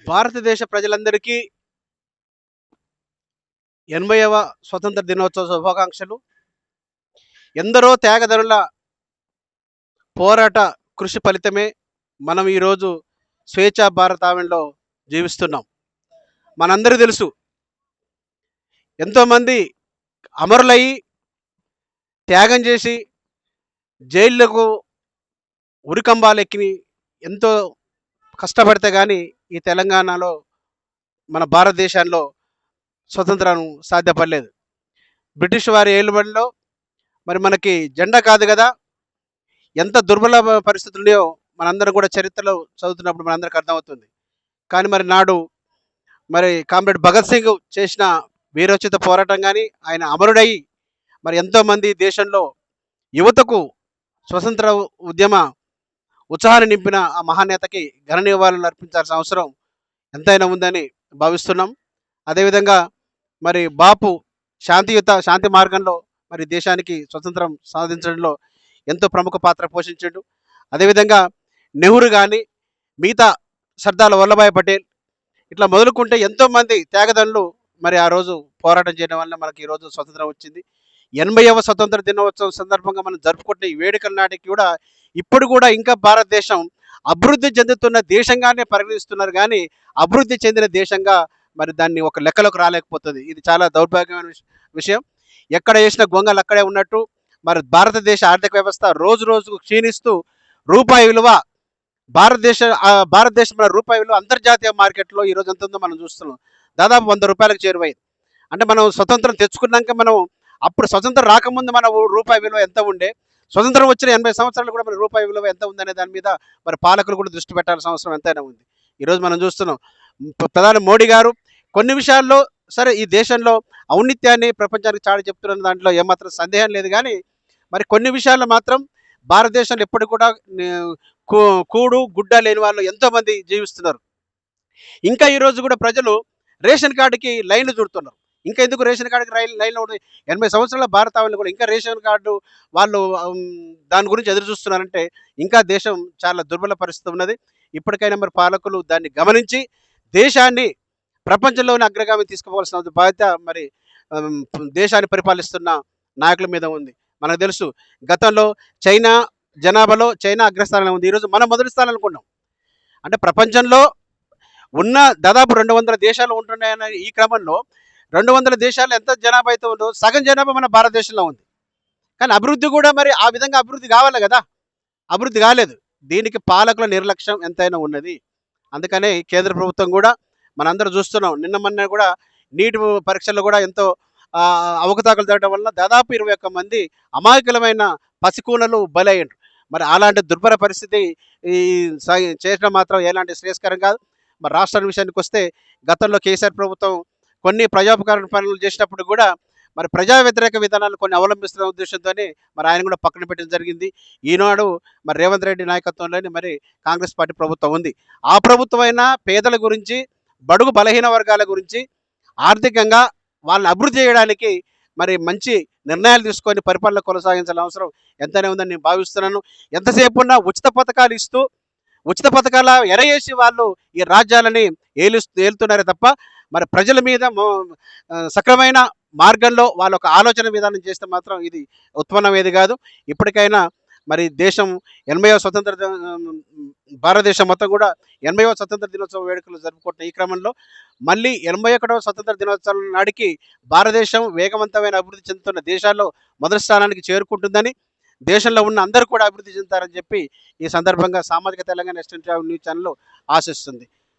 భారతదేశ ప్రజలందరికీ 80వ స్వతంత్ర దినోత్సవ శుభాకాంక్షలు. ఎందరో త్యాగదనుల పోరాట కృషి ఫలితమే మనం ఈరోజు స్వేచ్ఛా భారతావనిలో జీవిస్తున్నాం. మనందరికీ తెలుసు, ఎంతోమంది అమరులయ్యి త్యాగం చేసి జైళ్ళకు ఉరికంబాలెక్కి ఎంతో కష్టపడితే కానీ ఈ తెలంగాణలో మన భారతదేశంలో స్వతంత్రం సాధ్యపడలేదు. బ్రిటిష్ వారి ఏలుబడిలో మరి మనకి జెండా కాదు కదా, ఎంత దుర్బల పరిస్థితులు ఉన్నాయో మనందరం కూడా చరిత్రలో చదువుతున్నప్పుడు మనందరికి అర్థమవుతుంది. కానీ మరి నాడు మరి కామ్రేడ్ భగత్ సింగ్ చేసిన వీరోచిత పోరాటం కానీ, ఆయన అమరుడై మరి ఎంతోమంది దేశంలో యువతకు స్వతంత్ర ఉద్యమ ఉత్సాహాన్ని నింపిన ఆ మహానేతకి ఘన నివాళులు అర్పించాల్సిన అవసరం ఎంతైనా ఉందని భావిస్తున్నాం. అదేవిధంగా మరి బాపు శాంతి మార్గంలో మరి దేశానికి స్వతంత్రం సాధించడంలో ఎంతో ప్రముఖ పాత్ర పోషించాడు. అదేవిధంగా నెహ్రూ కానీ, మిగతా సర్దార్ వల్లభాయ్ పటేల్ ఇట్లా మొదలుకుంటే ఎంతోమంది త్యాగదనులు మరి ఆ రోజు పోరాటం చేయడం వల్ల మనకి ఈరోజు స్వతంత్రం వచ్చింది. 80వ స్వతంత్ర దినోత్సవం సందర్భంగా మనం జరుపుకుంటే ఈ వేడుకల నాటికి కూడా ఇప్పుడు కూడా ఇంకా భారతదేశం అభివృద్ధి చెందుతున్న దేశంగానే పరిగణిస్తున్నారు, కానీ అభివృద్ధి చెందిన దేశంగా మరి దాన్ని ఒక లెక్కలోకి రాలేకపోతుంది. ఇది చాలా దౌర్భాగ్యమైన విషయం. ఎక్కడ వేసిన గొంగలు అక్కడే ఉన్నట్టు మరి భారతదేశ ఆర్థిక వ్యవస్థ రోజు రోజుకు క్షీణిస్తూ రూపాయి విలువ భారతదేశంలో రూపాయి విలువ అంతర్జాతీయ మార్కెట్లో ఈరోజు ఎంత ఉందో మనం చూస్తున్నాం. దాదాపు 100 రూపాయలకు చేరువైంది. అంటే మనం స్వతంత్రం తెచ్చుకున్నాక మనం అప్పుడు స్వతంత్రం రాకముందు మన రూపాయి విలువ ఎంత ఉండే, స్వతంత్రం వచ్చిన 80 సంవత్సరాలు కూడా మన రూపాయి విలువ ఎంత ఉందనే దాని మీద మరి పాలకులు కూడా దృష్టి పెట్టాల్సిన అవసరం ఎంతైనా ఉంది. ఈరోజు మనం చూస్తున్నాం, ప్రధాని మోడీ గారు కొన్ని విషయాల్లో సరే ఈ దేశంలో ఔన్నిత్యాన్ని ప్రపంచానికి చాటి చెప్తున్న దాంట్లో ఏమాత్రం సందేహం లేదు, కానీ మరి కొన్ని విషయాల్లో మాత్రం భారతదేశంలో ఎప్పటికి కూడా కూడు గుడ్డ లేని వాళ్ళు ఎంతోమంది జీవిస్తున్నారు. ఇంకా ఈరోజు కూడా ప్రజలు రేషన్ కార్డుకి లైన్లు చుడుతున్నారు. ఇంకా ఎందుకు రేషన్ కార్డుకి లైన్లో 80 సంవత్సరాల భారతావనిలో కూడా ఇంకా రేషన్ కార్డు వాళ్ళు దాని గురించి ఎదురు చూస్తున్నారంటే ఇంకా దేశం చాలా దుర్బల పరిస్థితి ఉన్నది. ఇప్పటికైనా మరి పాలకులు దాన్ని గమనించి దేశాన్ని ప్రపంచంలోని అగ్రగామి తీసుకుపోవాల్సిన బాధ్యత మరి దేశాన్ని పరిపాలిస్తున్న నాయకుల మీద ఉంది. మనకు తెలుసు, గతంలో చైనా జనాభాలో చైనా అగ్రస్థానంలో ఉంది. ఈరోజు మనం మొదటి స్థానం అనుకున్నాం. అంటే ప్రపంచంలో ఉన్న దాదాపు 200 దేశాలు ఉంటున్నాయన్న ఈ క్రమంలో 200 దేశాలు ఎంత జనాభా అయితే ఉందో సగం జనాభా మన భారతదేశంలో ఉంది. కానీ అభివృద్ధి కూడా మరి ఆ విధంగా అభివృద్ధి కావాలి కదా, అభివృద్ధి కాలేదు. దీనికి పాలకుల నిర్లక్ష్యం ఎంతైనా ఉన్నది. అందుకనే కేంద్ర ప్రభుత్వం కూడా మనందరూ చూస్తున్నాం, నిన్న మొన్న కూడా నీటి పరీక్షల్లో కూడా ఎంతో అవకతవకలు జరగడం వల్ల దాదాపు 21 మంది అమాయకులమైన పసికూనలు బలయ్యారు. మరి అలాంటి దుర్భర పరిస్థితి ఈ చేయడం మాత్రం ఎలాంటి శ్రేయస్కరం కాదు. మరి రాష్ట్రం విషయానికి వస్తే గతంలో కేసీఆర్ ప్రభుత్వం కొన్ని ప్రజాపకార పనులు చేసినప్పుడు కూడా మరి ప్రజా వ్యతిరేక విధానాలు కొన్ని అవలంబిస్తున్న ఉద్దేశంతోనే మరి ఆయన కూడా పక్కన పెట్టడం జరిగింది. ఈనాడు మరి రేవంత్ రెడ్డి నాయకత్వంలోని మరి కాంగ్రెస్ పార్టీ ప్రభుత్వం ఉంది. ఆ ప్రభుత్వం అయినా పేదల గురించి, బడుగు బలహీన వర్గాల గురించి ఆర్థికంగా వాళ్ళని అభివృద్ధి చేయడానికి మరి మంచి నిర్ణయాలు తీసుకొని పరిపాలన కొనసాగించాల్సిన అవసరం ఎంతనే ఉందని నేను భావిస్తున్నాను. ఎంతసేపు ఉన్నా ఉచిత పథకాలు ఇస్తూ ఉచిత పథకాల ఎరయేసి వాళ్ళు ఈ రాజ్యాలని ఏలుతున్నారే తప్ప మరి ప్రజల మీద సక్రమైన మార్గంలో వాళ్ళ ఒక ఆలోచన విధానం చేస్తే మాత్రం ఇది ఉత్పన్నమేది కాదు. ఇప్పటికైనా మరి దేశం 80వ స్వతంత్ర భారతదేశం మొత్తం కూడా 80వ స్వతంత్ర దినోత్సవ వేడుకలు జరుపుకుంటున్న ఈ క్రమంలో మళ్ళీ 81వ స్వతంత్ర దినోత్సవం నాటికి భారతదేశం వేగవంతమైన అభివృద్ధి చెందుతున్న దేశాల్లో మొదటి స్థానానికి చేరుకుంటుందని, దేశంలో ఉన్న అందరూ కూడా అభివృద్ధి చెందుతారని చెప్పి ఈ సందర్భంగా సామాజిక తెలంగాణ న్యూస్ ఛానల్ ఆశిస్తుంది.